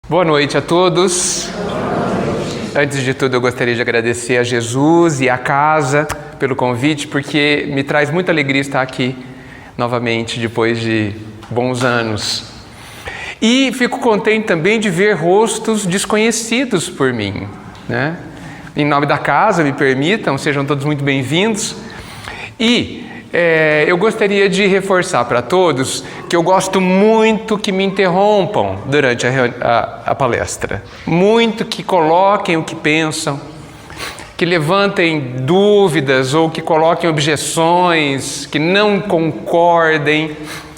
Boa noite a todos. Antes de tudo, eu gostaria de agradecer a Jesus e à casa pelo convite, porque me traz muita alegria estar aqui novamente depois de bons anos. E fico contente também de ver rostos desconhecidos por mim, né? Em nome da casa, me permitam, sejam todos muito bem-vindos. E eu gostaria de reforçar para todos que eu gosto muito que me interrompam durante a palestra. Muito que coloquem o que pensam, que levantem dúvidas ou que coloquem objeções, que não concordem.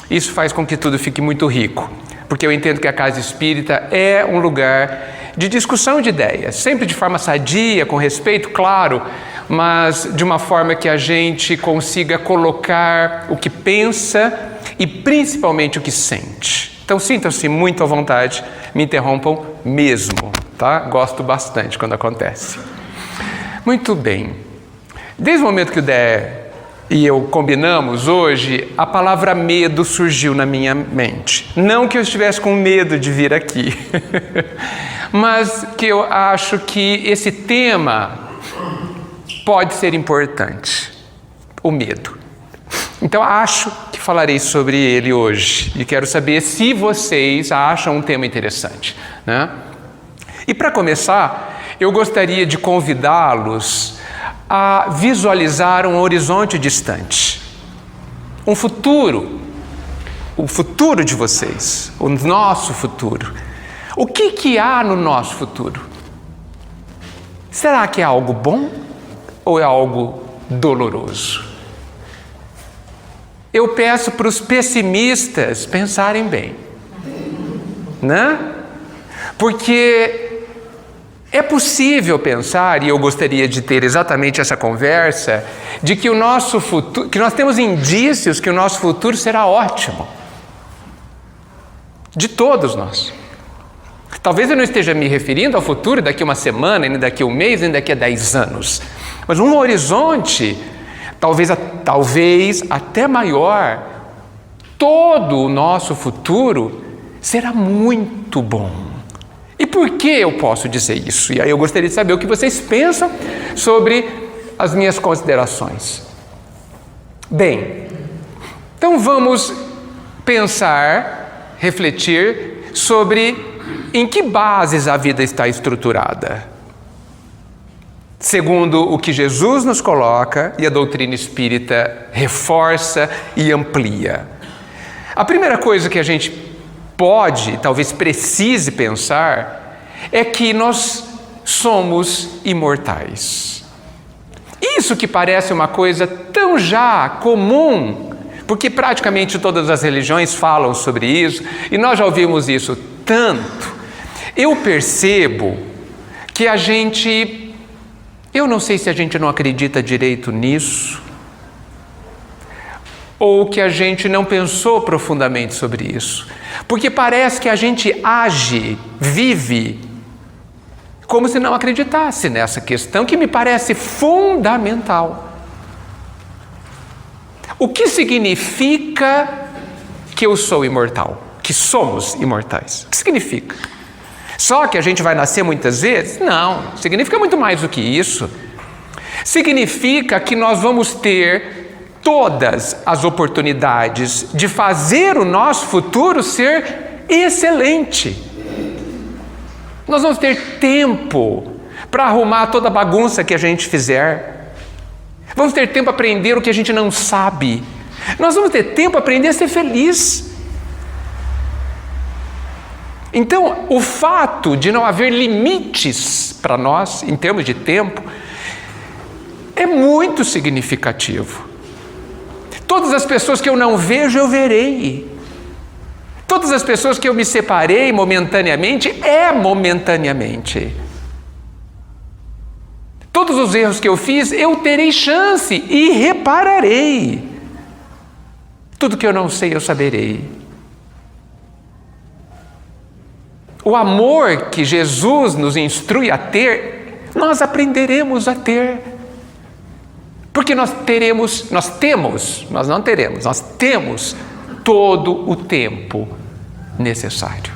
Isso faz com que tudo fique muito rico, porque eu entendo que a Casa Espírita é um lugar de discussão de ideias, sempre de forma sadia, com respeito, claro, mas de uma forma que a gente consiga colocar o que pensa e principalmente o que sente. Então sintam-se muito à vontade, me interrompam mesmo, tá? Gosto bastante quando acontece. Muito bem. Desde o momento que o Dé e eu combinamos hoje, a palavra medo surgiu na minha mente. Não que eu estivesse com medo de vir aqui, mas que eu acho que esse tema pode ser importante, o medo. Então acho que falarei sobre ele hoje e quero saber se vocês acham um tema interessante, né? E para começar, eu gostaria de convidá-los a visualizar um horizonte distante, um futuro, o futuro de vocês, o nosso futuro. O que há no nosso futuro? Será que é algo bom ou é algo doloroso? Eu peço para os pessimistas pensarem bem, né? Porque é possível pensar, e eu gostaria de ter exatamente essa conversa, de que o nosso futuro, que nós temos indícios que o nosso futuro será ótimo. De todos nós. Talvez eu não esteja me referindo ao futuro daqui a uma semana, nem daqui a um mês, nem daqui a 10 anos. Mas um horizonte, talvez até maior. Todo o nosso futuro será muito bom. E por que eu posso dizer isso? E aí eu gostaria de saber o que vocês pensam sobre as minhas considerações. Bem, então vamos pensar, refletir sobre em que bases a vida está estruturada. Segundo o que Jesus nos coloca e a doutrina espírita reforça e amplia. A primeira coisa que a gente pode, talvez precise pensar, é que nós somos imortais. Isso que parece uma coisa tão já comum, porque praticamente todas as religiões falam sobre isso, e nós já ouvimos isso tanto. Eu percebo que eu não sei se a gente não acredita direito nisso, ou que a gente não pensou profundamente sobre isso. Porque parece que a gente age, vive, como se não acreditasse nessa questão que me parece fundamental. O que significa que eu sou imortal? Que somos imortais? O que significa? Só que a gente vai nascer muitas vezes? Não, significa muito mais do que isso. Significa que nós vamos ter todas as oportunidades de fazer o nosso futuro ser excelente. Nós vamos ter tempo para arrumar toda a bagunça que a gente fizer. Vamos ter tempo para aprender o que a gente não sabe. Nós vamos ter tempo para aprender a ser feliz. Então, o fato de não haver limites para nós, em termos de tempo, é muito significativo. Todas as pessoas que eu não vejo, eu verei. Todas as pessoas que eu me separei momentaneamente, momentaneamente. Todos os erros que eu fiz, eu terei chance e repararei. Tudo que eu não sei, eu saberei. O amor que Jesus nos instrui a ter, nós aprenderemos a ter. Porque nós temos todo o tempo necessário.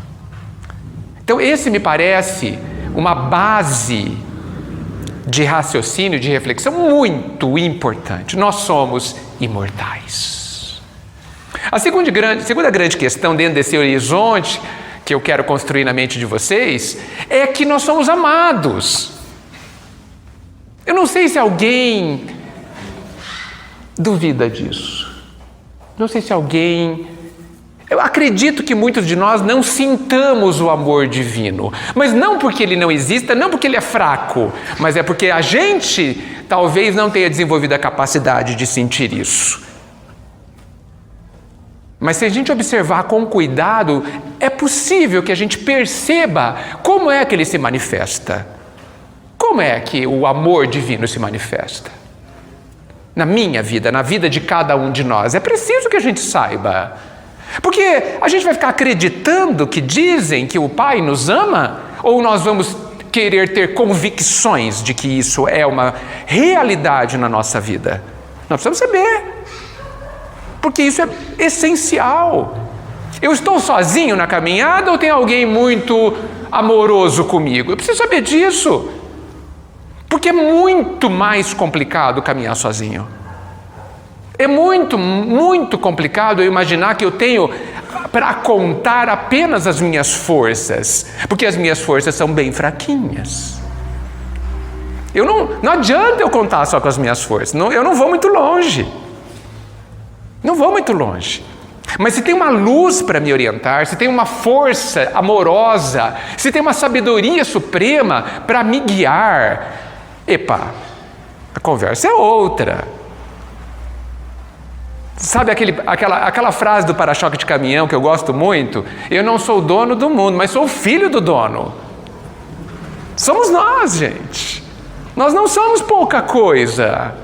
Então, esse me parece uma base de raciocínio, de reflexão muito importante. Nós somos imortais. A segunda grande questão dentro desse horizonte que eu quero construir na mente de vocês é que nós somos amados. Eu não sei se alguém duvida disso. Não sei se alguém... Eu acredito que muitos de nós não sintamos o amor divino, mas não porque ele não exista, não porque ele é fraco, mas é porque a gente talvez não tenha desenvolvido a capacidade de sentir isso. Mas se a gente observar com cuidado, é possível que a gente perceba como é que ele se manifesta. Como é que o amor divino se manifesta? Na minha vida, na vida de cada um de nós. É preciso que a gente saiba. Porque a gente vai ficar acreditando que dizem que o Pai nos ama? Ou nós vamos querer ter convicções de que isso é uma realidade na nossa vida? Nós precisamos saber. Porque isso é essencial. Eu estou sozinho na caminhada ou tem alguém muito amoroso comigo? Eu preciso saber disso. Porque é muito mais complicado caminhar sozinho. É muito, muito complicado eu imaginar que eu tenho para contar apenas as minhas forças, porque as minhas forças são bem fraquinhas. Não adianta eu contar só com as minhas forças, eu não vou muito longe. Não vou muito longe. Mas se tem uma luz para me orientar, se tem uma força amorosa, se tem uma sabedoria suprema para me guiar, a conversa é outra. Sabe aquela frase do para-choque de caminhão que eu gosto muito? Eu não sou o dono do mundo, mas sou o filho do dono. Somos nós, gente. Nós não somos pouca coisa,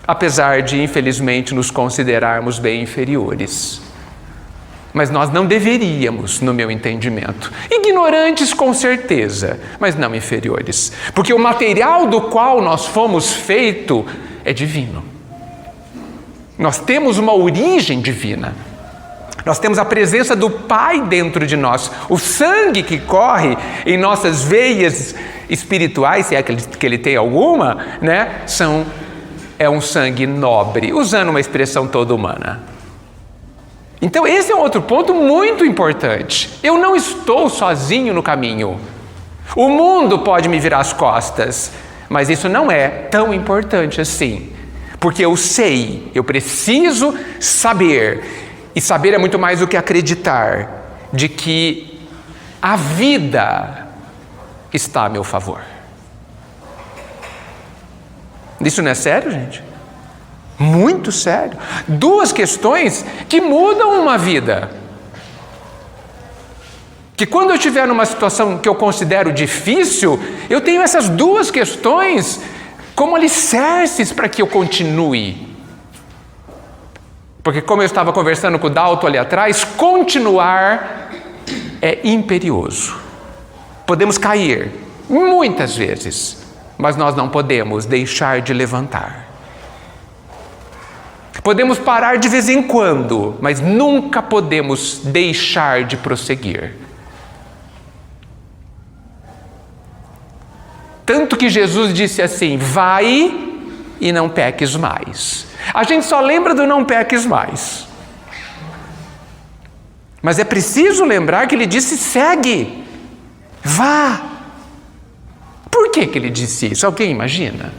apesar de, infelizmente, nos considerarmos bem inferiores. Mas nós não deveríamos, no meu entendimento. Ignorantes, com certeza, mas não inferiores. Porque o material do qual nós fomos feitos é divino. Nós temos uma origem divina. Nós temos a presença do Pai dentro de nós. O sangue que corre em nossas veias espirituais, se é que ele tem alguma, né, é um sangue nobre, usando uma expressão toda humana. Então esse é um outro ponto muito importante. Eu não estou sozinho no caminho. O mundo pode me virar as costas, mas isso não é tão importante assim. Porque eu sei, eu preciso saber, e saber é muito mais do que acreditar, de que a vida está a meu favor. Isso não é sério, gente? Muito sério. Duas questões que mudam uma vida. Que quando eu estiver numa situação que eu considero difícil, eu tenho essas duas questões como alicerces para que eu continue. Porque como eu estava conversando com o Dalton ali atrás, continuar é imperioso. Podemos cair, muitas vezes, mas nós não podemos deixar de levantar. Podemos parar de vez em quando, mas nunca podemos deixar de prosseguir. Tanto que Jesus disse assim: vai e não peques mais. A gente só lembra do não peques mais. Mas é preciso lembrar que ele disse: segue, vá. Por que ele disse isso? Alguém imagina?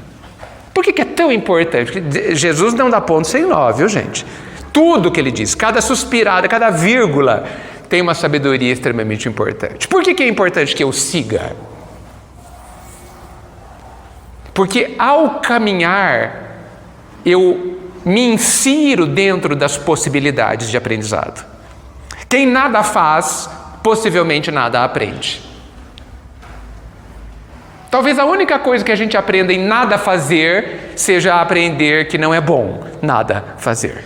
Por que é tão importante? Porque Jesus não dá ponto sem nó, viu, gente? Tudo que ele diz, cada suspirada, cada vírgula, tem uma sabedoria extremamente importante. Por que é importante que eu siga? Porque ao caminhar, eu me insiro dentro das possibilidades de aprendizado. Quem nada faz, possivelmente nada aprende. Talvez a única coisa que a gente aprenda em nada fazer seja aprender que não é bom nada fazer.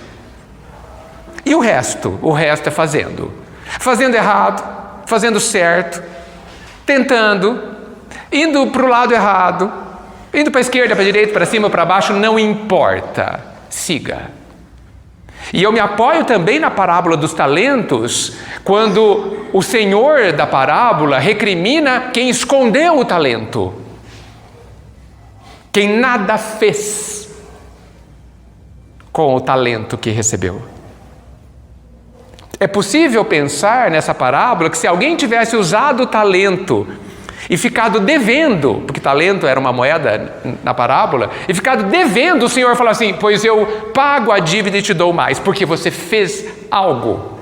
E o resto? O resto é fazendo. Fazendo errado, fazendo certo, tentando, indo para o lado errado, indo para a esquerda, para a direita, para cima, para baixo, não importa. Siga. E eu me apoio também na parábola dos talentos, quando o senhor da parábola recrimina quem escondeu o talento, quem nada fez com o talento que recebeu. É possível pensar nessa parábola que se alguém tivesse usado o talento e ficado devendo, porque talento era uma moeda na parábola, e ficado devendo, o Senhor fala assim: pois eu pago a dívida e te dou mais, porque você fez algo.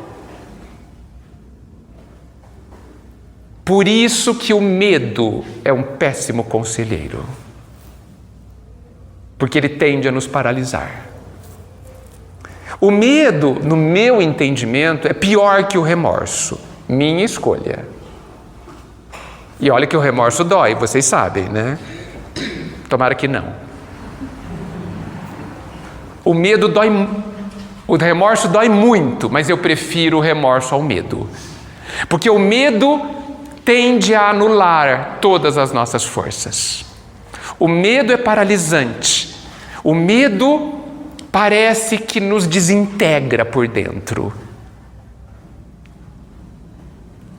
Por isso que o medo é um péssimo conselheiro, porque ele tende a nos paralisar. O medo, no meu entendimento, é pior que o remorso. Minha escolha. E olha que o remorso dói, vocês sabem, né? Tomara que não. O medo dói, o remorso dói muito, mas eu prefiro o remorso ao medo. Porque o medo tende a anular todas as nossas forças. O medo é paralisante. O medo parece que nos desintegra por dentro.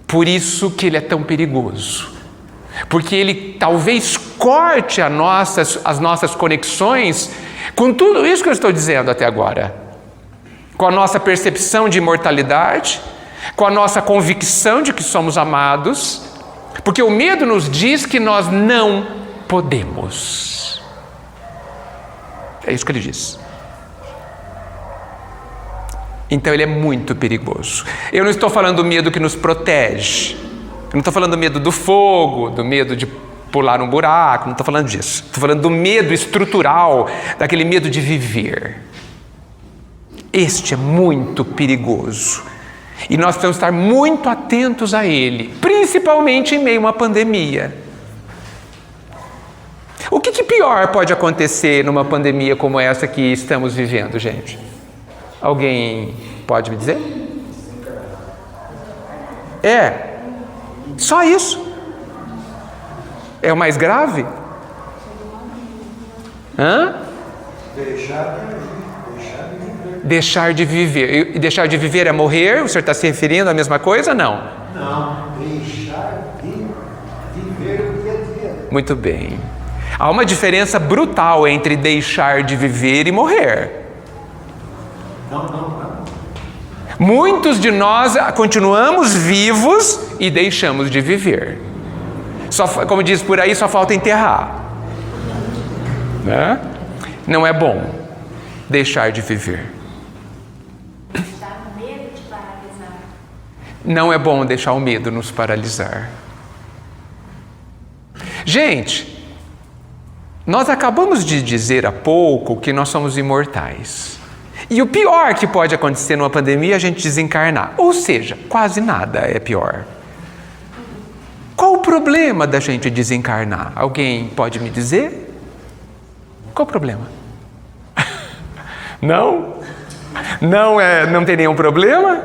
Por isso que ele é tão perigoso. Porque ele talvez corte as nossas conexões com tudo isso que eu estou dizendo até agora. Com a nossa percepção de imortalidade, com a nossa convicção de que somos amados, porque o medo nos diz que nós não podemos. É isso que ele diz. Então ele é muito perigoso. Eu não estou falando do medo que nos protege. Eu não estou falando do medo do fogo, do medo de pular um buraco, não estou falando disso. Estou falando do medo estrutural, daquele medo de viver. Este é muito perigoso. E nós precisamos estar muito atentos a ele, principalmente em meio a uma pandemia. O que pior pode acontecer numa pandemia como essa que estamos vivendo, gente? Alguém pode me dizer? Só isso. É o mais grave? Deixar de viver. E deixar de viver é morrer? O senhor está se referindo à mesma coisa? Não. Não, deixar de viver o dia a dia. Muito bem. Há uma diferença brutal entre deixar de viver e morrer. Não. Muitos de nós continuamos vivos e deixamos de viver. Como diz por aí, só falta enterrar. Né? Não é bom deixar de viver. Medo de paralisar. Não é bom deixar o medo nos paralisar. Gente, nós acabamos de dizer há pouco que nós somos imortais. E o pior que pode acontecer numa pandemia é a gente desencarnar. Ou seja, quase nada é pior. Qual o problema da gente desencarnar? Alguém pode me dizer? Qual o problema? Não? Não tem nenhum problema?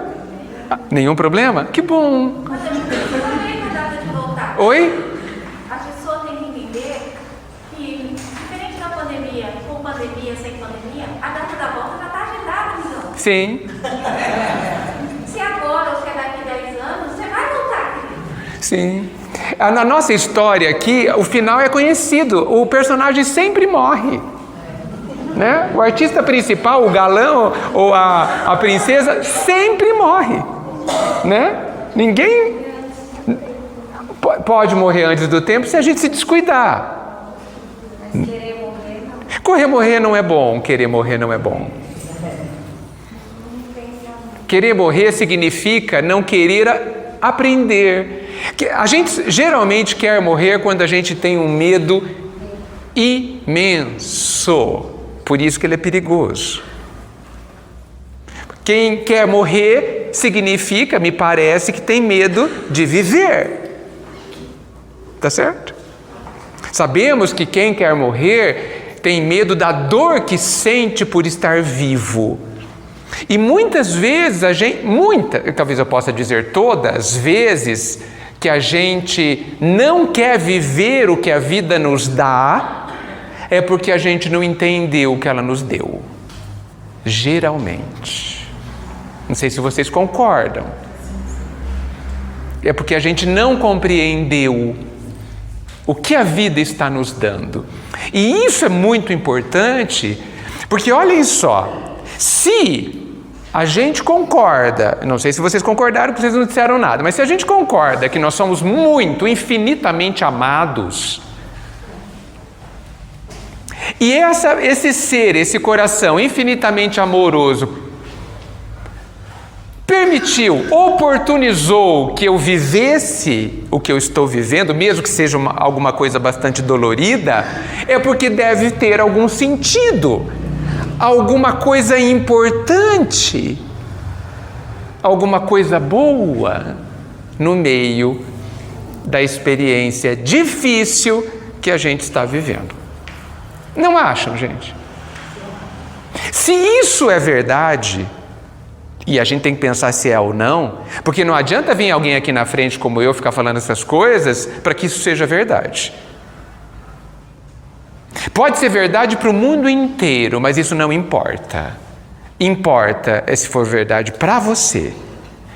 Nenhum problema? Que bom. Mas eu não lembro a data de voltar. Oi? A pessoa tem que entender que, diferente da pandemia, com pandemia, sem pandemia, a data da volta já está agendada, amigão. Sim. Se agora ou se é daqui 10 anos, você vai voltar, querido. Sim. Na nossa história aqui, o final é conhecido. O personagem sempre morre. Né? O artista principal, o galã ou a princesa, sempre morre. Né? Ninguém pode morrer antes do tempo se a gente se descuidar. Querer morrer, não. Morrer não é bom, querer morrer não é bom. Querer morrer significa não querer aprender. A gente geralmente quer morrer quando a gente tem um medo imenso. Por isso que ele é perigoso. Quem quer morrer significa, me parece, que tem medo de viver. Tá certo? Sabemos que quem quer morrer tem medo da dor que sente por estar vivo. E muitas vezes talvez eu possa dizer todas as vezes, que a gente não quer viver o que a vida nos dá, é porque a gente não entendeu o que ela nos deu. Geralmente. Não sei se vocês concordam. É porque a gente não compreendeu o que a vida está nos dando. E isso é muito importante, porque olhem só, se a gente concorda, não sei se vocês concordaram porque vocês não disseram nada, mas se a gente concorda que nós somos muito, infinitamente amados, e esse ser, esse coração infinitamente amoroso, permitiu, oportunizou que eu vivesse o que eu estou vivendo, mesmo que seja alguma coisa bastante dolorida, é porque deve ter algum sentido, alguma coisa importante, alguma coisa boa no meio da experiência difícil que a gente está vivendo. Não acham, gente? Se isso é verdade, e a gente tem que pensar se é ou não, porque não adianta vir alguém aqui na frente como eu ficar falando essas coisas para que isso seja verdade. Pode ser verdade para o mundo inteiro, mas isso não importa. Importa é se for verdade para você,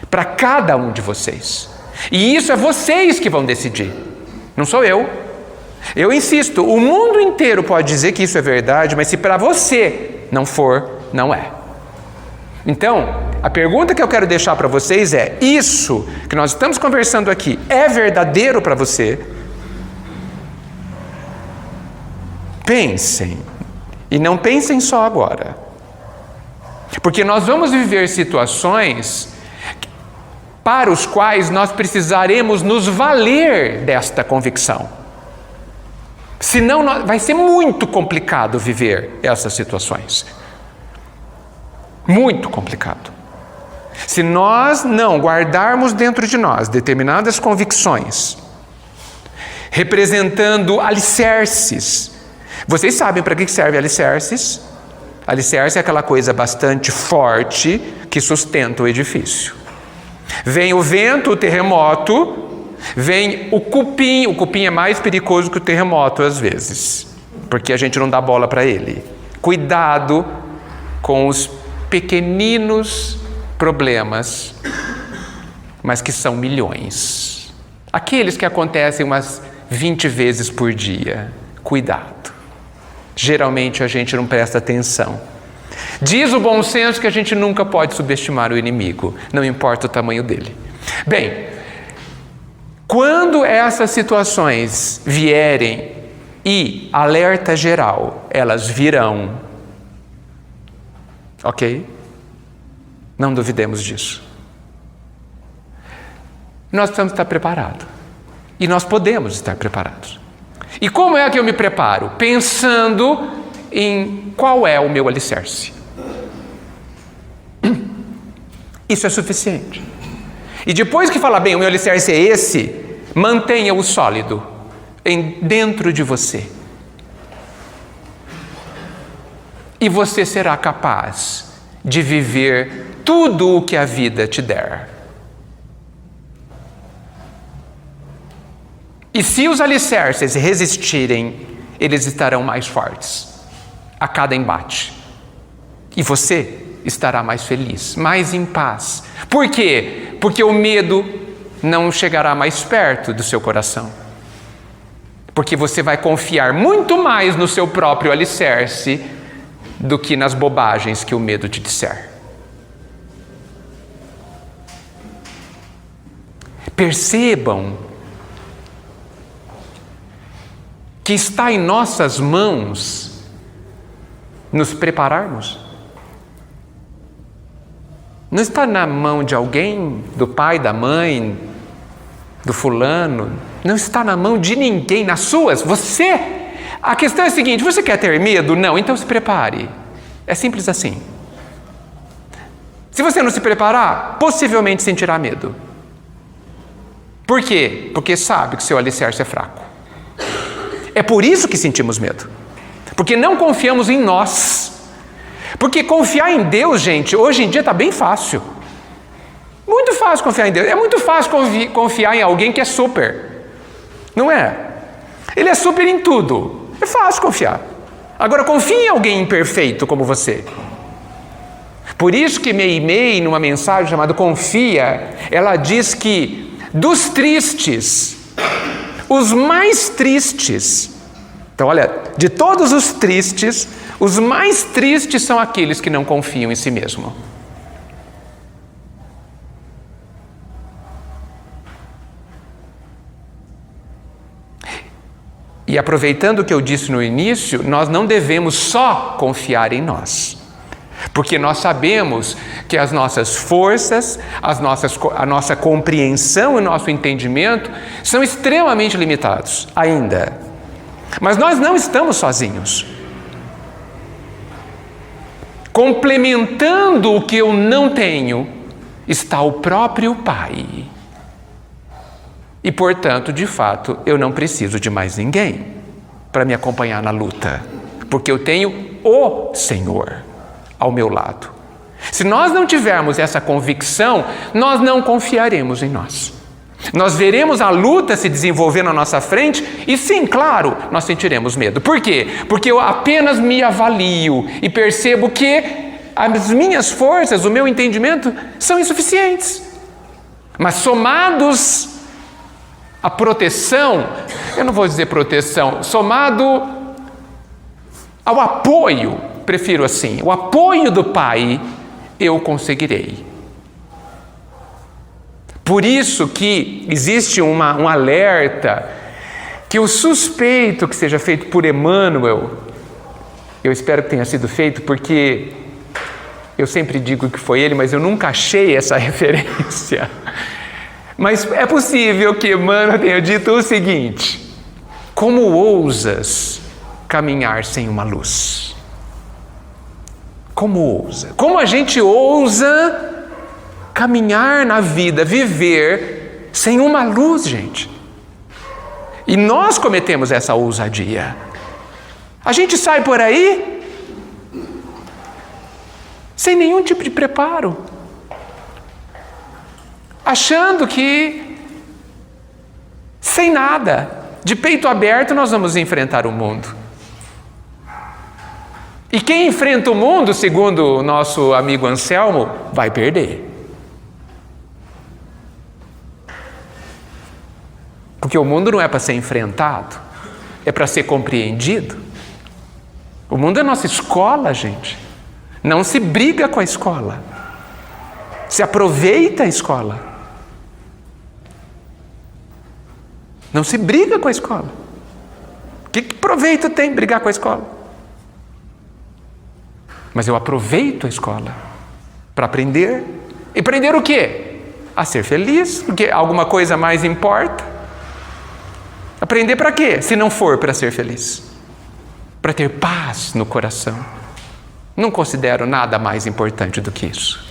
para cada um de vocês. E isso é vocês que vão decidir, não sou eu. Eu insisto, o mundo inteiro pode dizer que isso é verdade, mas se para você não for, não é. Então, a pergunta que eu quero deixar para vocês é: isso que nós estamos conversando aqui é verdadeiro para você? Pensem, e não pensem só agora, porque nós vamos viver situações para os quais nós precisaremos nos valer desta convicção. Senão vai ser muito complicado viver essas situações. Muito complicado. Se nós não guardarmos dentro de nós determinadas convicções, representando alicerces. Vocês sabem para que serve alicerces? Alicerce é aquela coisa bastante forte que sustenta o edifício. Vem o vento, o terremoto, vem o cupim é mais perigoso que o terremoto às vezes, porque a gente não dá bola para ele. Cuidado com os pequeninos problemas, mas que são milhões. Aqueles que acontecem umas 20 vezes por dia. Cuidado. Geralmente a gente não presta atenção. Diz o bom senso que a gente nunca pode subestimar o inimigo, não importa o tamanho dele. Bem, quando essas situações vierem, e alerta geral, elas virão, ok? Não duvidemos disso. Nós precisamos estar preparados. E nós podemos estar preparados. E como é que eu me preparo? Pensando em qual é o meu alicerce. Isso é suficiente. E depois que falar, bem, o meu alicerce é esse, mantenha-o sólido dentro de você. E você será capaz de viver tudo o que a vida te der. E se os alicerces resistirem, eles estarão mais fortes a cada embate. E você estará mais feliz, mais em paz. Por quê? Porque o medo não chegará mais perto do seu coração. Porque você vai confiar muito mais no seu próprio alicerce do que nas bobagens que o medo te disser. Percebam que está em nossas mãos nos prepararmos. Não está na mão de alguém, do pai, da mãe, do fulano. Não está na mão de ninguém, nas suas. Você. A questão é a seguinte: você quer ter medo? Não, então se prepare. É simples assim. Se você não se preparar, possivelmente sentirá medo. Por quê? Porque sabe que seu alicerce é fraco. É por isso que sentimos medo. Porque não confiamos em nós. Porque confiar em Deus, gente, hoje em dia está bem fácil. Muito fácil confiar em Deus. É muito fácil confiar em alguém que é super. Não é? Ele é super em tudo. É fácil confiar. Agora, confie em alguém imperfeito como você. Por isso que Meimei, numa mensagem chamada Confia, ela diz que dos tristes, os mais tristes, então olha, de todos os tristes, os mais tristes são aqueles que não confiam em si mesmo. E aproveitando o que eu disse no início, nós não devemos só confiar em nós. Porque nós sabemos que as nossas forças, a nossa compreensão e o nosso entendimento são extremamente limitados ainda. Mas nós não estamos sozinhos. Complementando o que eu não tenho, está o próprio Pai. E, portanto, de fato, eu não preciso de mais ninguém para me acompanhar na luta, porque eu tenho o Senhor ao meu lado. Se nós não tivermos essa convicção, nós não confiaremos em nós. Nós veremos a luta se desenvolver na nossa frente e, sim, claro, nós sentiremos medo. Por quê? Porque eu apenas me avalio e percebo que as minhas forças, o meu entendimento, são insuficientes. Mas somados a proteção, eu não vou dizer proteção, somado ao apoio, prefiro assim, o apoio do Pai, eu conseguirei. Por isso que existe um alerta que o suspeito que seja feito por Emmanuel, eu espero que tenha sido feito, porque eu sempre digo que foi ele, mas eu nunca achei essa referência. Mas é possível que Emmanuel tenha dito o seguinte: como ousas caminhar sem uma luz? Como ousa? Como a gente ousa caminhar na vida, viver sem uma luz, gente? E nós cometemos essa ousadia. A gente sai por aí sem nenhum tipo de preparo, achando que sem nada, de peito aberto, nós vamos enfrentar o mundo. E quem enfrenta o mundo, segundo o nosso amigo Anselmo, vai perder. Porque o mundo não é para ser enfrentado, é para ser compreendido. O mundo é nossa escola, gente. Não se briga com a escola. Se aproveita a escola. Não se briga com a escola. Que proveito tem brigar com a escola? Mas eu aproveito a escola para aprender. E aprender o quê? A ser feliz, porque alguma coisa mais importa. Aprender para quê? Se não for para ser feliz. Para ter paz no coração. Não considero nada mais importante do que isso.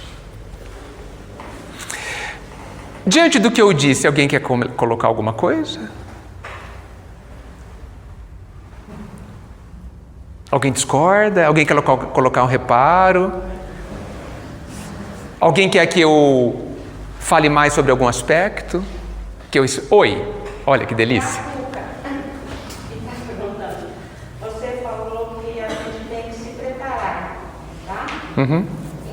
Diante do que eu disse, alguém quer colocar alguma coisa? Alguém discorda? Alguém quer colocar um reparo? Alguém quer que eu fale mais sobre algum aspecto? Oi, olha que delícia. Você falou que a gente tem que se preparar, tá? Uhum.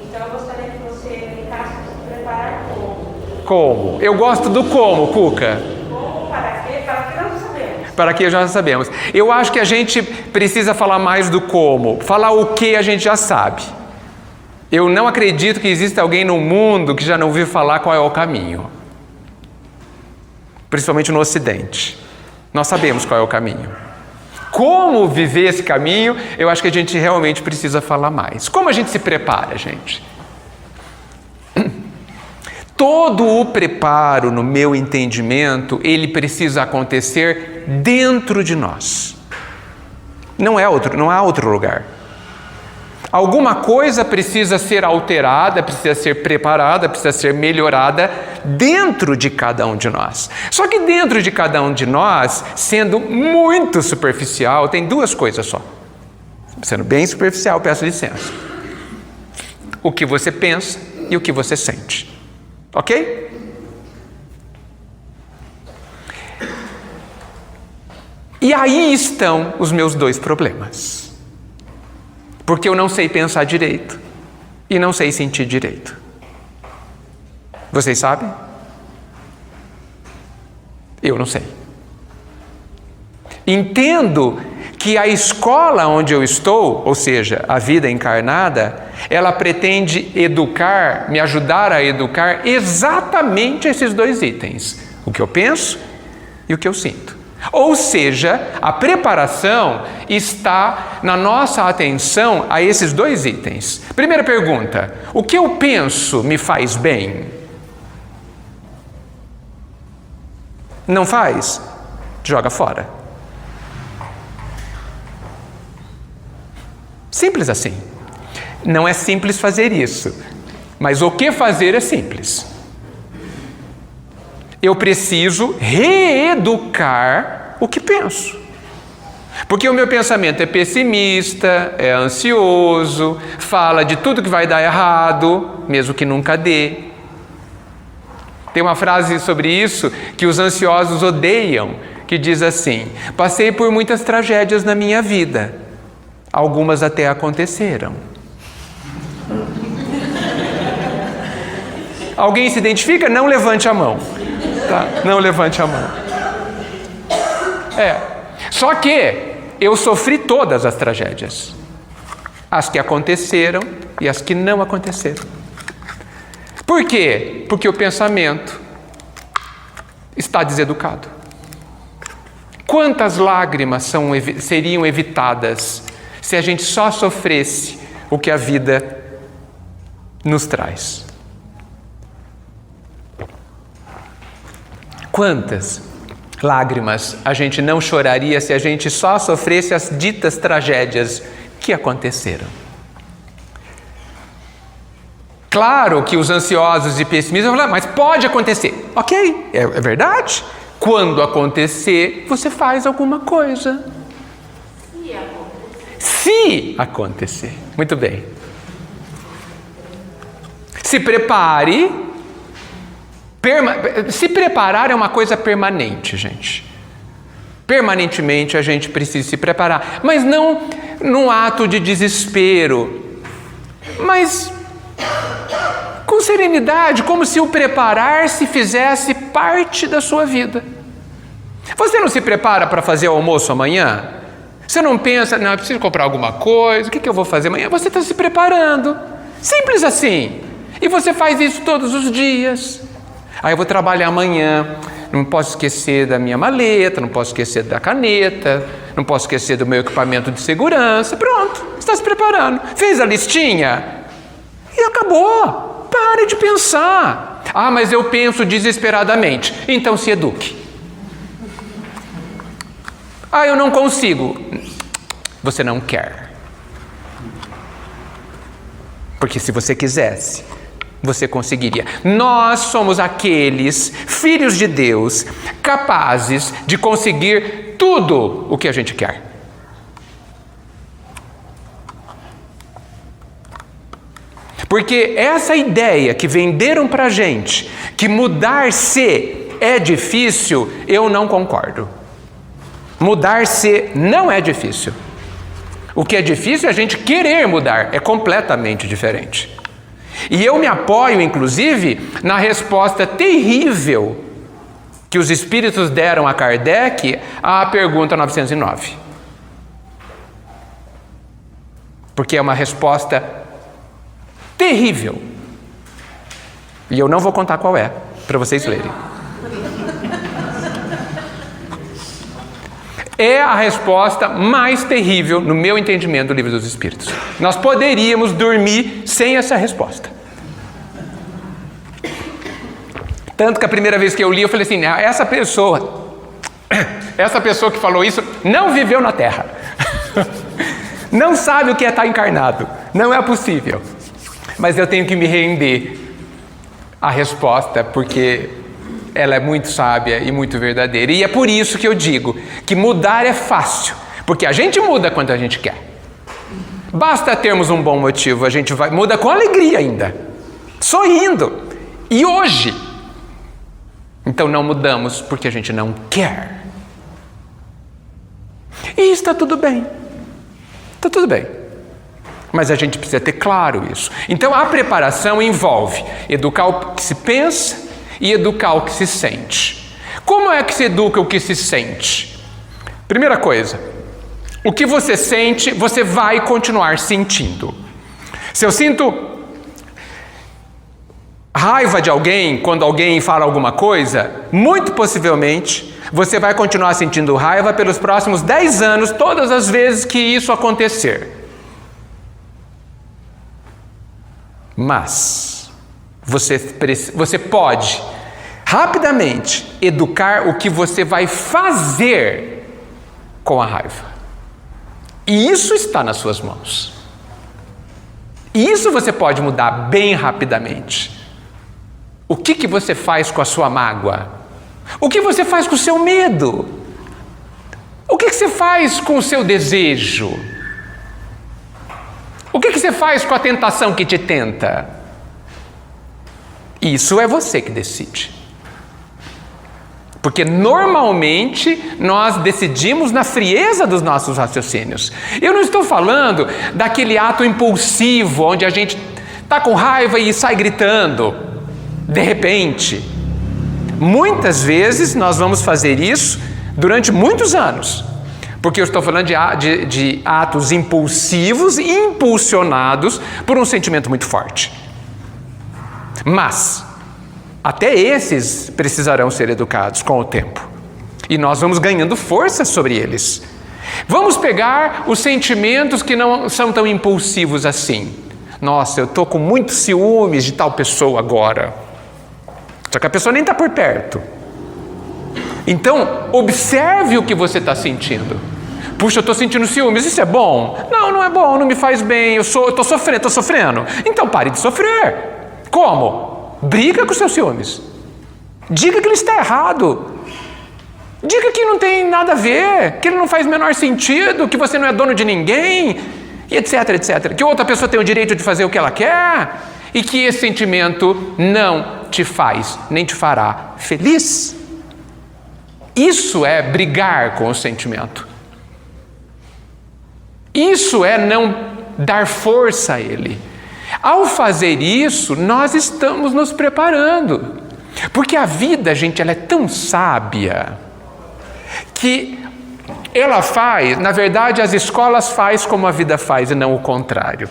Então eu gostaria que você explicasse se preparar como. Como? Eu gosto do como, Cuca. Como, para quê? Para que nós sabemos. Para que já sabemos. Eu acho que a gente precisa falar mais do como. Falar o que a gente já sabe. Eu não acredito que exista alguém no mundo que já não ouviu falar qual é o caminho. Principalmente no Ocidente. Nós sabemos qual é o caminho. Como viver esse caminho, eu acho que a gente realmente precisa falar mais. Como a gente se prepara, gente? Todo o preparo, no meu entendimento, ele precisa acontecer dentro de nós. Não há outro lugar. Alguma coisa precisa ser alterada, precisa ser preparada, precisa ser melhorada dentro de cada um de nós. Só que dentro de cada um de nós, sendo muito superficial, tem duas coisas só. Sendo bem superficial, peço licença. O que você pensa e o que você sente. Ok? E aí estão os meus dois problemas. Porque eu não sei pensar direito. e não sei sentir direito. Vocês sabem? Eu não sei. Entendo que a escola onde eu estou, ou seja, a vida encarnada, ela pretende educar, me ajudar a educar exatamente esses dois itens: o que eu penso e o que eu sinto. Ou seja, a preparação está na nossa atenção a esses dois itens. Primeira pergunta: o que eu penso me faz bem? Não faz? Joga fora. Simples assim. Não é simples fazer isso, mas o que fazer é simples. Eu preciso reeducar o que penso. Porque o meu pensamento é pessimista, é ansioso, fala de tudo que vai dar errado, mesmo que nunca dê. Tem uma frase sobre isso que os ansiosos odeiam, que diz assim: passei por muitas tragédias na minha vida, algumas até aconteceram. Alguém se identifica? Não levante a mão. Tá? Não levante a mão. Só que eu sofri todas as tragédias. As que aconteceram e as que não aconteceram. Por quê? Porque o pensamento está deseducado. Quantas lágrimas seriam evitadas se a gente só sofresse o que a vida nos traz? Quantas lágrimas a gente não choraria se a gente só sofresse as ditas tragédias que aconteceram? Claro que os ansiosos e pessimistas vão falar: mas pode acontecer. Ok, é verdade. Quando acontecer, você faz alguma coisa. Se acontecer. Muito bem. Se prepare. Se preparar é uma coisa permanente, gente. Permanentemente a gente precisa se preparar. Mas não num ato de desespero. Mas com serenidade, como se o preparar-se fizesse parte da sua vida. Você não se prepara para fazer o almoço amanhã? Você não pensa: não, eu preciso comprar alguma coisa, o que eu vou fazer amanhã? Você está se preparando. Simples assim. E você faz isso todos os dias. Eu vou trabalhar amanhã, não posso esquecer da minha maleta, não posso esquecer da caneta, não posso esquecer do meu equipamento de segurança. Pronto, está se preparando. Fez a listinha e acabou. Pare de pensar. Mas eu penso desesperadamente. Então se eduque. Eu não consigo. Você não quer. Porque se você quisesse, você conseguiria. Nós somos aqueles filhos de Deus capazes de conseguir tudo o que a gente quer. Porque essa ideia que venderam pra gente, que mudar-se é difícil, eu não concordo. Mudar-se não é difícil. O que é difícil é a gente querer mudar, é completamente diferente. E eu me apoio, inclusive, na resposta terrível que os espíritos deram a Kardec à pergunta 909. Porque é uma resposta terrível. E eu não vou contar qual é, para vocês lerem. É a resposta mais terrível, no meu entendimento, do Livro dos Espíritos. Nós poderíamos dormir sem essa resposta. Tanto que a primeira vez que eu li, eu falei assim: essa pessoa que falou isso não viveu na Terra. Não sabe o que é estar encarnado. Não é possível. Mas eu tenho que me render à resposta, porque ela é muito sábia e muito verdadeira. E é por isso que eu digo que mudar é fácil, porque a gente muda quando a gente quer. Basta termos um bom motivo, a gente muda com alegria ainda, sorrindo. E hoje, então não mudamos porque a gente não quer. E está tudo bem. Está tudo bem. Mas a gente precisa ter claro isso. Então a preparação envolve educar o que se pensa e educar o que se sente. Como é que se educa o que se sente? Primeira coisa, o que você sente, você vai continuar sentindo. Se eu sinto raiva de alguém quando alguém fala alguma coisa, muito possivelmente você vai continuar sentindo raiva pelos próximos 10 anos, todas as vezes que isso acontecer. Mas você pode rapidamente educar o que você vai fazer com a raiva. E isso está nas suas mãos. E isso você pode mudar bem rapidamente. O que você faz com a sua mágoa? O que você faz com o seu medo? O que você faz com o seu desejo? O que você faz com a tentação que te tenta? Isso é você que decide. Porque normalmente nós decidimos na frieza dos nossos raciocínios. Eu não estou falando daquele ato impulsivo onde a gente está com raiva e sai gritando. De repente, muitas vezes nós vamos fazer isso durante muitos anos, porque eu estou falando de atos impulsivos e impulsionados por um sentimento muito forte. Mas, até esses precisarão ser educados com o tempo, e nós vamos ganhando força sobre eles. Vamos pegar os sentimentos que não são tão impulsivos assim. Nossa, eu estou com muitos ciúmes de tal pessoa agora. Só que a pessoa nem está por perto. Então, observe o que você está sentindo. Puxa, eu estou sentindo ciúmes, isso é bom? Não, não é bom, não me faz bem, eu estou sofrendo. Então pare de sofrer. Como? Briga com os seus ciúmes. Diga que ele está errado. Diga que não tem nada a ver, que ele não faz o menor sentido, que você não é dono de ninguém, e etc, etc. Que outra pessoa tem o direito de fazer o que ela quer, e que esse sentimento não te faz, nem te fará feliz. Isso é brigar com o sentimento. Isso é não dar força a ele. Ao fazer isso, nós estamos nos preparando. Porque a vida, gente, ela é tão sábia que ela faz, na verdade, as escolas faz como a vida faz e não o contrário.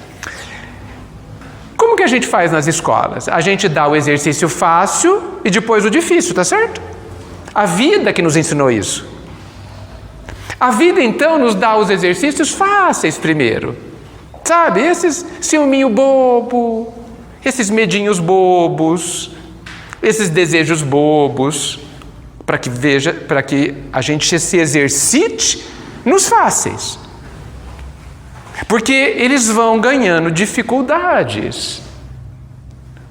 Como que a gente faz nas escolas? A gente dá o exercício fácil e depois o difícil, tá certo? A vida que nos ensinou isso. A vida, então, nos dá os exercícios fáceis primeiro. Sabe, esses ciúminho bobo, esses medinhos bobos, esses desejos bobos, para que a gente se exercite nos fáceis. Porque eles vão ganhando dificuldades.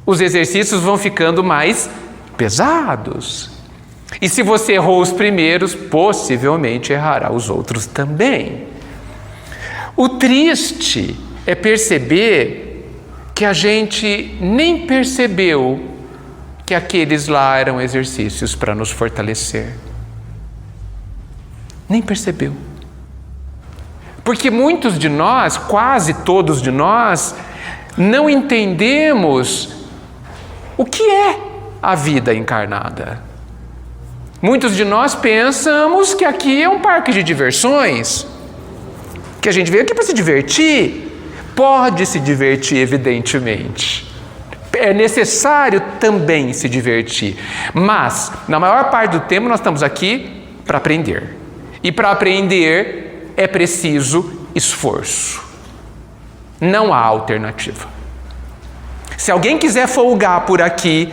Os exercícios vão ficando mais pesados. E se você errou os primeiros, possivelmente errará os outros também. O triste é perceber que a gente nem percebeu que aqueles lá eram exercícios para nos fortalecer. Nem percebeu. Porque muitos de nós, quase todos de nós, não entendemos o que é a vida encarnada. Muitos de nós pensamos que aqui é um parque de diversões, que a gente veio aqui para se divertir. Pode se divertir, evidentemente. É necessário também se divertir. Mas, na maior parte do tempo, nós estamos aqui para aprender. E para aprender é preciso esforço. Não há alternativa. Se alguém quiser folgar por aqui,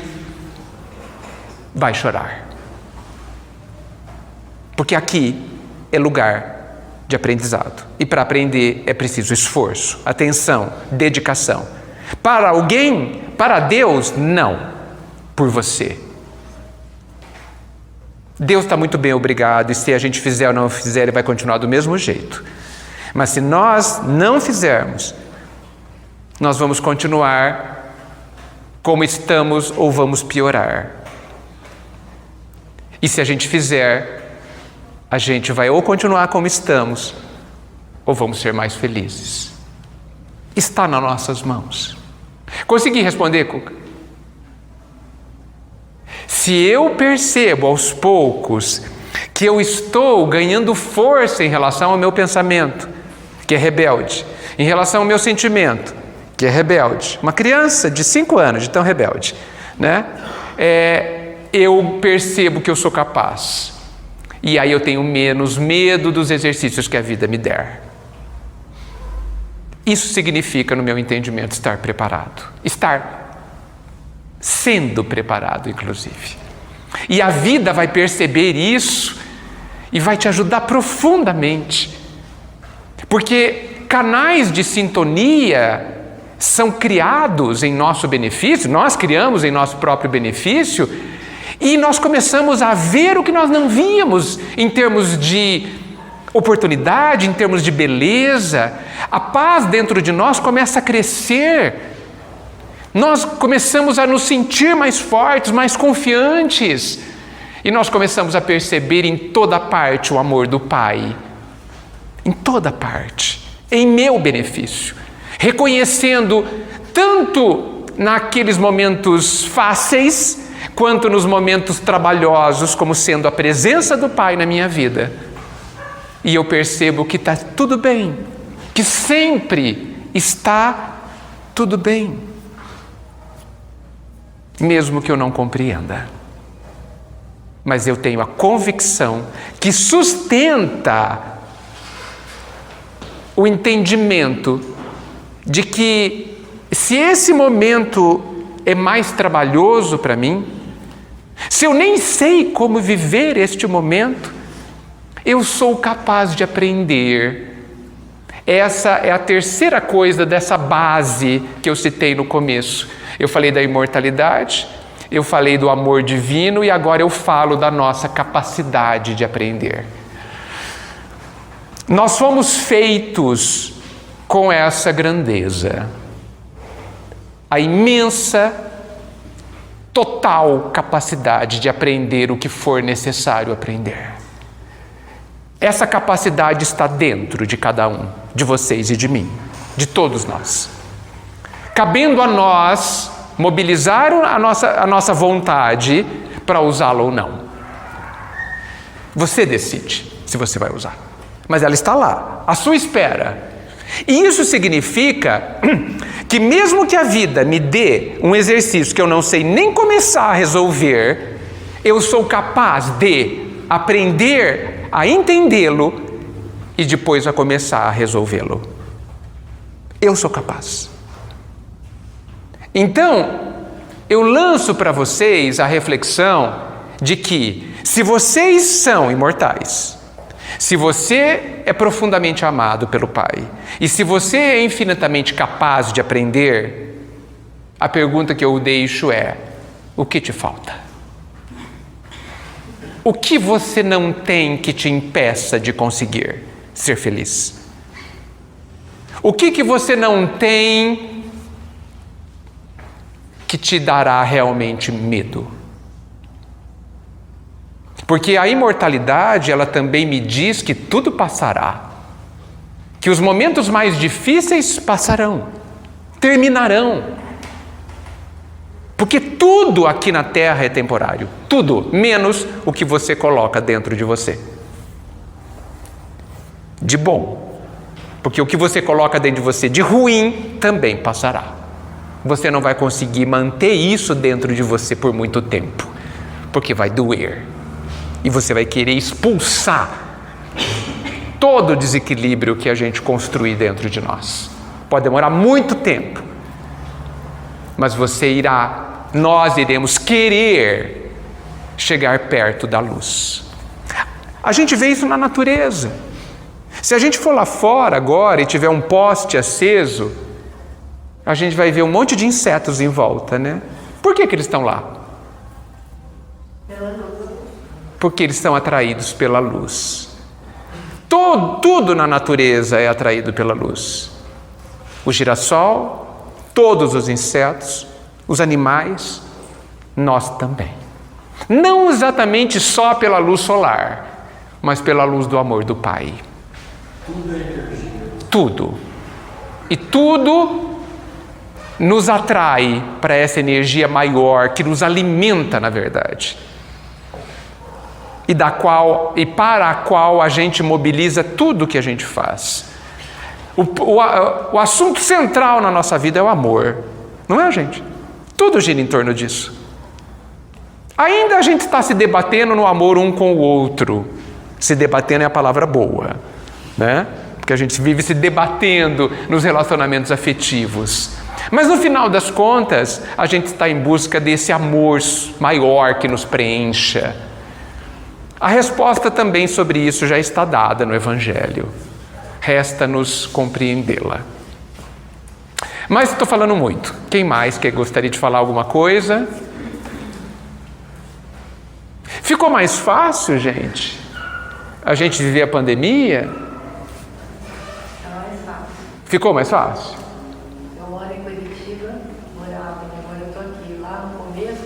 vai chorar. Porque aqui é lugar de aprendizado. E para aprender é preciso esforço, atenção, dedicação. Para alguém, para Deus, não. Por você. Deus está muito bem, obrigado. E se a gente fizer ou não fizer, Ele vai continuar do mesmo jeito. Mas se nós não fizermos, nós vamos continuar como estamos ou vamos piorar. E se a gente fizer, a gente vai ou continuar como estamos, ou vamos ser mais felizes. está nas nossas mãos. Consegui responder, Cuca? Se eu percebo aos poucos que eu estou ganhando força em relação ao meu pensamento, que é rebelde, em relação ao meu sentimento, que é rebelde, uma criança de 5 anos, de tão rebelde, né? Eu percebo que eu sou capaz. E aí eu tenho menos medo dos exercícios que a vida me der. Isso significa, no meu entendimento, estar preparado. Estar sendo preparado, inclusive. E a vida vai perceber isso e vai te ajudar profundamente. Porque canais de sintonia são criados em nosso benefício, nós criamos em nosso próprio benefício, e nós começamos a ver o que nós não víamos em termos de oportunidade, em termos de beleza. A paz dentro de nós começa a crescer. Nós começamos a nos sentir mais fortes, mais confiantes. E nós começamos a perceber em toda parte o amor do Pai. Em toda parte. Em meu benefício. Reconhecendo tanto naqueles momentos fáceis, quanto nos momentos trabalhosos, como sendo a presença do Pai na minha vida. E eu percebo que está tudo bem. Que sempre está tudo bem. Mesmo que eu não compreenda. Mas eu tenho a convicção que sustenta o entendimento de que se esse momento é mais trabalhoso para mim, se eu nem sei como viver este momento, eu sou capaz de aprender. Essa é a terceira coisa dessa base que eu citei no começo. Eu falei da imortalidade, eu falei do amor divino e agora eu falo da nossa capacidade de aprender. Nós fomos feitos com essa grandeza, a imensa, total capacidade de aprender o que for necessário aprender. Essa capacidade está dentro de cada um, de vocês e de mim, de todos nós. Cabendo a nós mobilizar a nossa vontade para usá-la ou não. Você decide se você vai usar. Mas ela está lá, à sua espera. E isso significa que mesmo que a vida me dê um exercício que eu não sei nem começar a resolver, eu sou capaz de aprender a entendê-lo e depois a começar a resolvê-lo. Eu sou capaz. Então, eu lanço para vocês a reflexão de que, se vocês são imortais, se você é profundamente amado pelo Pai, e se você é infinitamente capaz de aprender, a pergunta que eu deixo é: o que te falta? O que você não tem que te impeça de conseguir ser feliz? O que você não tem que te dará realmente medo? Porque a imortalidade, ela também me diz que tudo passará, que os momentos mais difíceis passarão, terminarão, porque tudo aqui na Terra é temporário, tudo, menos o que você coloca dentro de você, de bom, porque o que você coloca dentro de você de ruim também passará. Você não vai conseguir manter isso dentro de você por muito tempo, porque vai doer. E você vai querer expulsar todo o desequilíbrio que a gente construir dentro de nós. Pode demorar muito tempo, mas nós iremos querer chegar perto da luz. A gente vê isso na natureza. Se a gente for lá fora agora e tiver um poste aceso, a gente vai ver um monte de insetos em volta, né? Por que eles estão lá? Porque eles são atraídos pela luz. Tudo na natureza é atraído pela luz. O girassol, todos os insetos, os animais, nós também. Não exatamente só pela luz solar, mas pela luz do amor do Pai. Tudo é energia. Tudo. E tudo nos atrai para essa energia maior que nos alimenta, na verdade. E para a qual a gente mobiliza tudo que a gente faz. O assunto central na nossa vida é o amor. Não é, gente? Tudo gira em torno disso. Ainda a gente está se debatendo no amor um com o outro. Se debatendo é a palavra boa, né? Porque a gente vive se debatendo nos relacionamentos afetivos. Mas no final das contas, a gente está em busca desse amor maior que nos preencha. A resposta também sobre isso já está dada no Evangelho. Resta-nos compreendê-la. Mas estou falando muito. Quem mais gostaria de falar alguma coisa? Ficou mais fácil, gente, a gente viver a pandemia? Ficou mais fácil? Eu moro em Curitiba, agora eu estou aqui. Lá no começo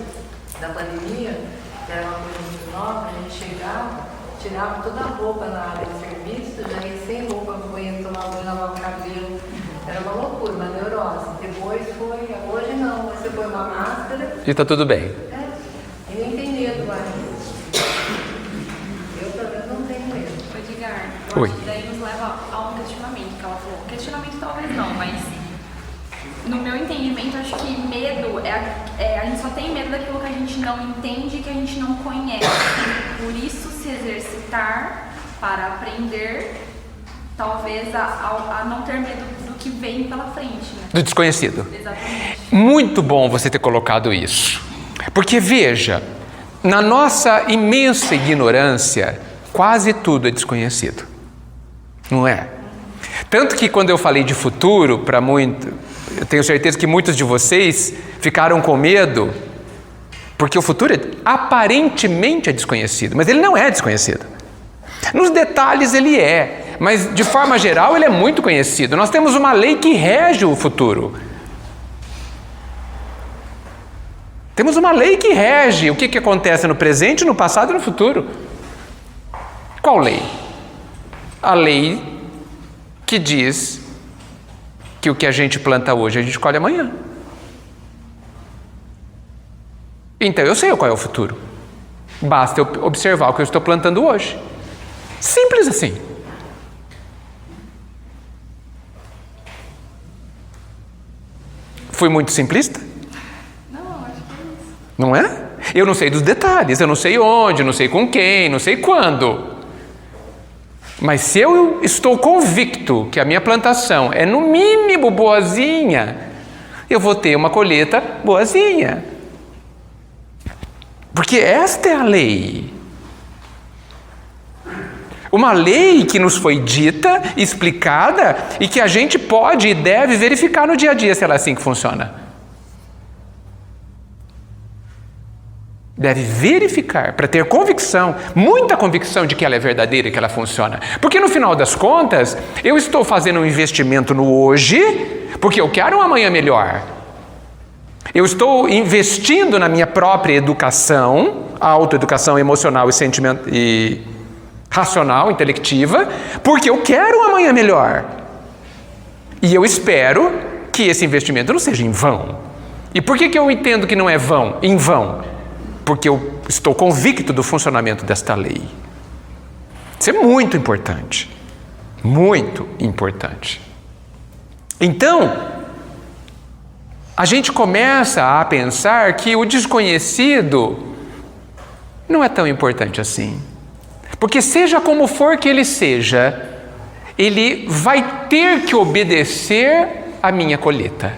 da pandemia, que era uma coisa muito nova, a gente chegava, tirava toda a roupa na área de serviço, já ia sem roupa no banheiro, tomar banho, lavar o cabelo. Era uma loucura, uma neurose. Depois foi, hoje não, você põe uma máscara. E está tudo bem. E nem tem medo mais. Eu, pelo menos, não tenho medo. Edgar, Oi. acho que daí nos leva a um questionamento que ela falou. Questionamento talvez não, mas no meu entendimento, acho que medo a gente só tem medo daquilo que a gente não entende e que a gente não conhece. Por isso, se exercitar para aprender, talvez a não ter medo do que vem pela frente, né? Do desconhecido. Exatamente. Muito bom você ter colocado isso. Porque veja, na nossa imensa ignorância, quase tudo é desconhecido. Não é? Tanto que quando eu falei de futuro, eu tenho certeza que muitos de vocês ficaram com medo, porque o futuro aparentemente é desconhecido, mas ele não é desconhecido. Nos detalhes ele é, mas de forma geral ele é muito conhecido. Nós temos uma lei que rege o futuro. Temos uma lei que rege o que acontece no presente, no passado e no futuro. Qual lei? A lei que diz que o que a gente planta hoje, a gente colhe amanhã. Então eu sei qual é o futuro. Basta eu observar o que eu estou plantando hoje. Simples assim. Fui muito simplista? Não, acho que é isso. Não é? Eu não sei dos detalhes, eu não sei onde, não sei com quem, não sei quando. Mas se eu estou convicto que a minha plantação é no mínimo boazinha, eu vou ter uma colheita boazinha. Porque esta é a lei. Uma lei que nos foi dita, explicada e que a gente pode e deve verificar no dia a dia se ela é assim que funciona. Deve verificar para ter convicção, muita convicção de que ela é verdadeira e que ela funciona. Porque no final das contas, eu estou fazendo um investimento no hoje, porque eu quero um amanhã melhor. Eu estou investindo na minha própria educação, a autoeducação emocional e racional, intelectiva, porque eu quero um amanhã melhor. E eu espero que esse investimento não seja em vão. E por que eu entendo que não é em vão? Porque eu estou convicto do funcionamento desta lei. Isso é muito importante. Muito importante. Então, a gente começa a pensar que o desconhecido não é tão importante assim. Porque seja como for que ele seja, ele vai ter que obedecer à minha colheita.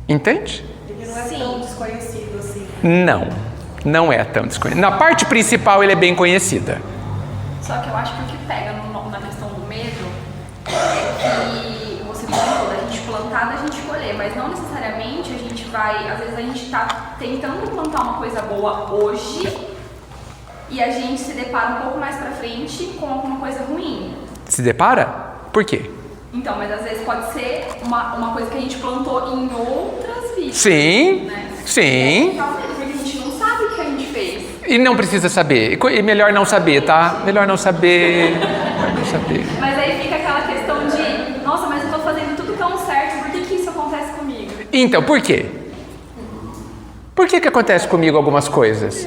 Entende? Ele não é tão desconhecido assim. Não é tão desconhecido. Na parte principal ele é bem conhecida. Só que eu acho que o que pega na questão do medo é que você falou da gente plantar, da gente colher, mas não necessariamente a gente vai, às vezes a gente está tentando plantar uma coisa boa hoje e a gente se depara um pouco mais pra frente com alguma coisa ruim. Se depara? Por quê? Então, mas às vezes pode ser uma coisa que a gente plantou em outras vidas. Sim, né? sim. Talvez, porque a gente não sabe o que a gente fez. E não precisa saber. E melhor não saber, tá? Melhor não saber. Melhor não saber. Mas aí fica aquela questão de, nossa, mas eu tô fazendo tudo Então, por quê? Por que acontece comigo algumas coisas?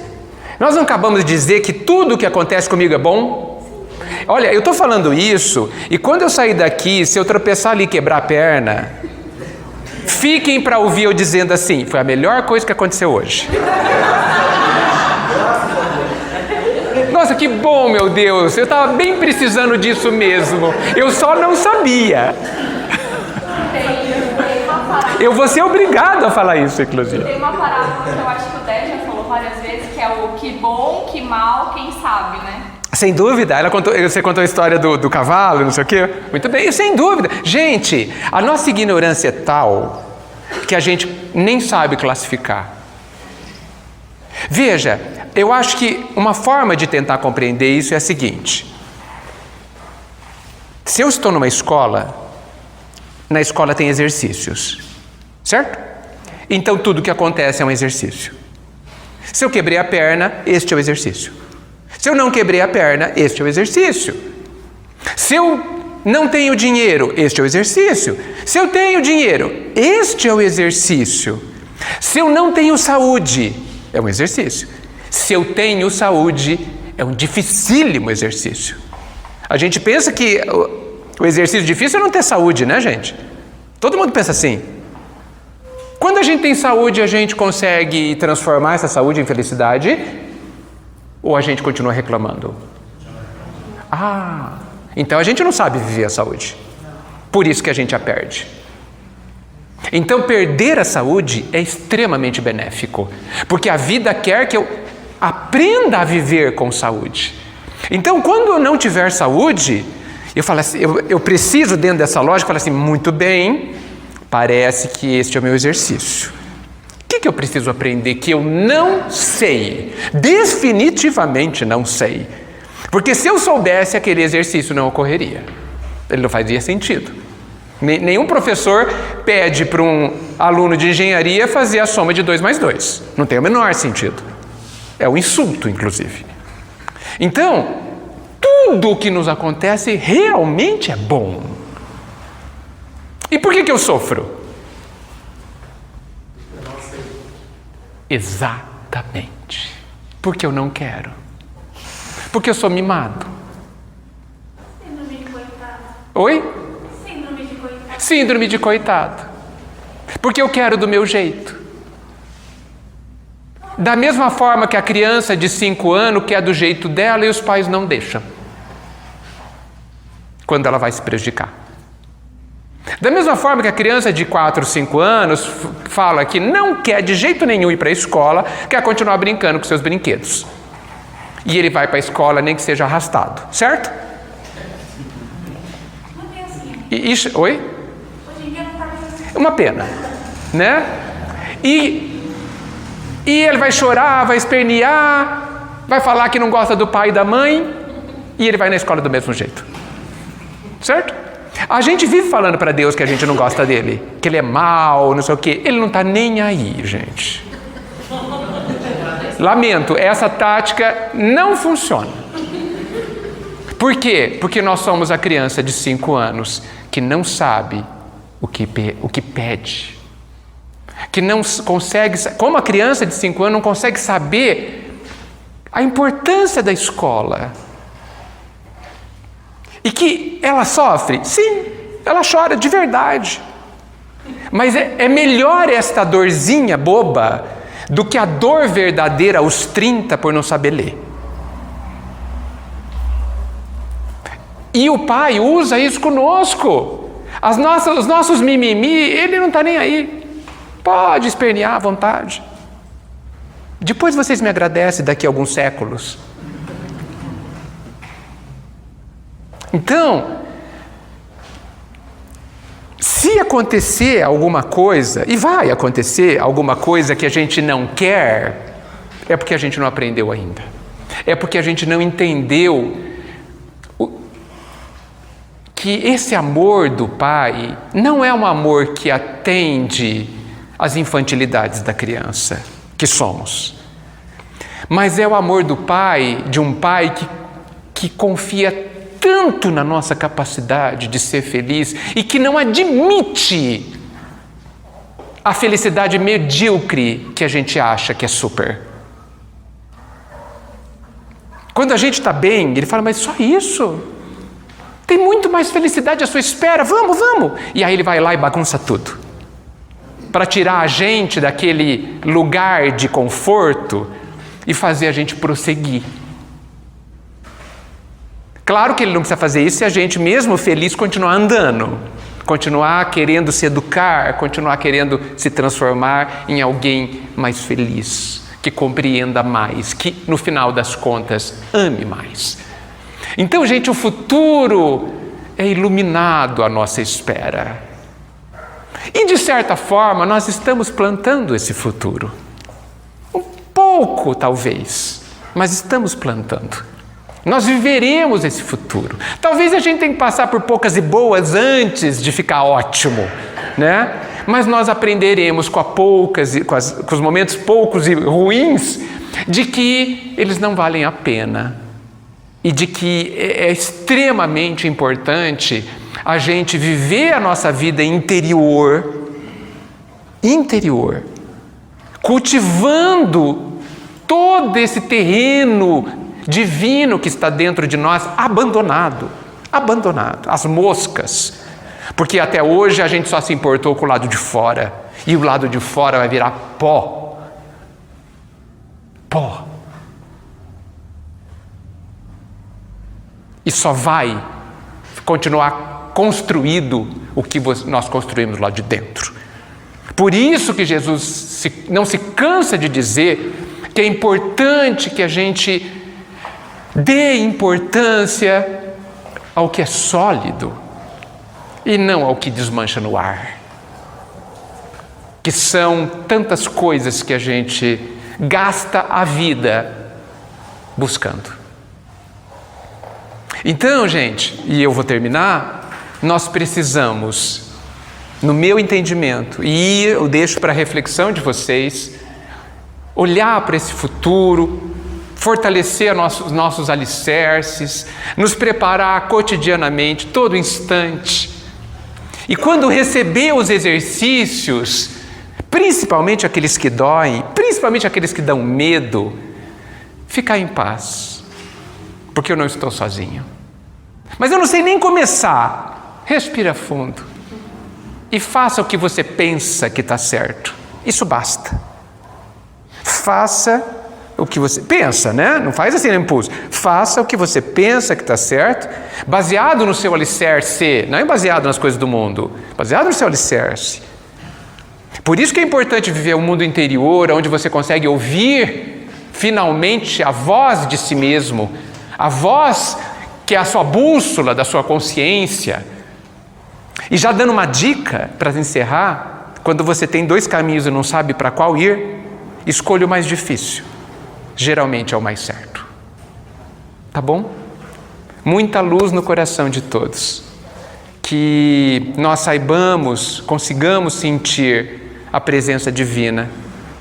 Nós não acabamos de dizer que tudo que acontece comigo é bom? Olha, eu estou falando isso, e quando eu sair daqui, se eu tropeçar ali e quebrar a perna, fiquem para ouvir eu dizendo assim, foi a melhor coisa que aconteceu hoje. Nossa, que bom, meu Deus, eu estava bem precisando disso mesmo, eu só não sabia. Eu vou ser obrigado a falar isso, inclusive. Tem uma parábola que eu acho que o Dé já falou várias vezes, que é o que bom, que mal, quem sabe, né? Sem dúvida, você contou a história do cavalo, não sei o quê. Muito bem, sem dúvida. Gente, a nossa ignorância é tal que a gente nem sabe classificar. Veja, eu acho que uma forma de tentar compreender isso é a seguinte. Se eu estou numa escola, na escola tem exercícios, certo? Então tudo que acontece é um exercício. Se eu quebrei a perna, este é o exercício. Se eu não quebrei a perna, este é o exercício. Se eu não tenho dinheiro, este é o exercício. Se eu tenho dinheiro, este é o exercício. Se eu não tenho saúde, é um exercício. Se eu tenho saúde, é um dificílimo exercício. A gente pensa que o exercício difícil é não ter saúde, né, gente? Todo mundo pensa assim. Quando a gente tem saúde, a gente consegue transformar essa saúde em felicidade? Ou a gente continua reclamando? Então a gente não sabe viver a saúde. Por isso que a gente a perde. Então perder a saúde é extremamente benéfico, porque a vida quer que eu aprenda a viver com saúde. Então quando eu não tiver saúde, eu falo assim, eu preciso dentro dessa lógica, falar assim, muito bem, parece que este é o meu exercício. O que eu preciso aprender que eu não sei? Definitivamente não sei. Porque se eu soubesse, aquele exercício não ocorreria. Ele não fazia sentido. Nenhum professor pede para um aluno de engenharia fazer a soma de 2 mais 2. Não tem o menor sentido. É um insulto, inclusive. Então, tudo o que nos acontece realmente é bom. E por que eu sofro? Exatamente. Porque eu não quero. Porque eu sou mimado. Síndrome de coitado. Oi? Síndrome de coitado. Síndrome de coitado. Porque eu quero do meu jeito. Da mesma forma que a criança de 5 anos quer do jeito dela e os pais não deixam. Quando ela vai se prejudicar. Da mesma forma que a criança de 4, 5 anos fala que não quer de jeito nenhum ir para a escola, quer continuar brincando com seus brinquedos. E ele vai para a escola nem que seja arrastado, certo? Não é assim. Oi? Hoje em dia não está mais assim. Uma pena, né? E ele vai chorar, vai espernear, vai falar que não gosta do pai e da mãe, e ele vai na escola do mesmo jeito. Certo? A gente vive falando para Deus que a gente não gosta dele, que ele é mau, não sei o quê. Ele não está nem aí, gente. Lamento, essa tática não funciona. Por quê? Porque nós somos a criança de 5 anos que não sabe o que pede. Que não consegue, como a criança de 5 anos não consegue saber a importância da escola. E que ela sofre? Sim, ela chora de verdade. Mas é melhor esta dorzinha boba do que a dor verdadeira aos 30 por não saber ler. E o pai usa isso conosco. Os nossos mimimi, ele não está nem aí. Pode espernear à vontade. Depois vocês me agradecem daqui a alguns séculos. Então, se acontecer alguma coisa, e vai acontecer alguma coisa que a gente não quer, é porque a gente não aprendeu ainda. É porque a gente não entendeu que esse amor do Pai não é um amor que atende às infantilidades da criança, que somos. Mas é o amor do Pai, de um Pai que confia tanto na nossa capacidade de ser feliz e que não admite a felicidade medíocre que a gente acha que é super. Quando a gente está bem, ele fala, mas só isso? Tem muito mais felicidade à sua espera, vamos. E aí ele vai lá e bagunça tudo. Para tirar a gente daquele lugar de conforto e fazer a gente prosseguir. Claro que ele não precisa fazer isso se a gente, mesmo feliz, continuar andando. Continuar querendo se educar, continuar querendo se transformar em alguém mais feliz, que compreenda mais, que no final das contas ame mais. Então, gente, o futuro é iluminado à nossa espera. E de certa forma nós estamos plantando esse futuro. Um pouco, talvez, mas estamos plantando. Nós viveremos esse futuro. Talvez a gente tenha que passar por poucas e boas antes de ficar ótimo, né? Mas nós aprenderemos com os momentos poucos e ruins, de que eles não valem a pena. E de que é extremamente importante a gente viver a nossa vida interior, cultivando todo esse terreno divino que está dentro de nós, abandonado, as moscas, porque até hoje a gente só se importou com o lado de fora, e o lado de fora vai virar pó. E só vai continuar construído o que nós construímos lá de dentro. Por isso que Jesus não se cansa de dizer que é importante que a gente dê importância ao que é sólido e não ao que desmancha no ar. Que são tantas coisas que a gente gasta a vida buscando. Então, gente, e eu vou terminar, nós precisamos, no meu entendimento, e eu deixo para a reflexão de vocês, olhar para esse futuro, fortalecer nossos alicerces, nos preparar cotidianamente, todo instante. E quando receber os exercícios, principalmente aqueles que doem, principalmente aqueles que dão medo, ficar em paz, porque eu não estou sozinho. Mas eu não sei nem começar. Respira fundo e faça o que você pensa que está certo. Isso basta. Faça o que você pensa, né? Não faz assim no impulso. Faça o que você pensa que está certo, baseado no seu alicerce, não é baseado nas coisas do mundo, baseado no seu alicerce. Por isso que é importante viver um mundo interior, onde você consegue ouvir finalmente a voz de si mesmo, a voz que é a sua bússola da sua consciência. E já dando uma dica para encerrar, quando você tem 2 caminhos e não sabe para qual ir, escolha o mais difícil. Geralmente é o mais certo. Tá bom? Muita luz no coração de todos. Que nós consigamos sentir a presença divina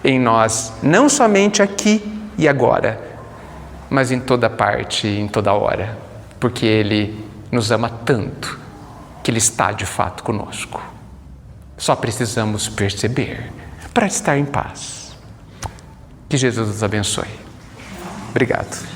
em nós, não somente aqui e agora, mas em toda parte, em toda hora, porque Ele nos ama tanto que Ele está de fato conosco. Só precisamos perceber para estar em paz. Que Jesus nos abençoe. Obrigado.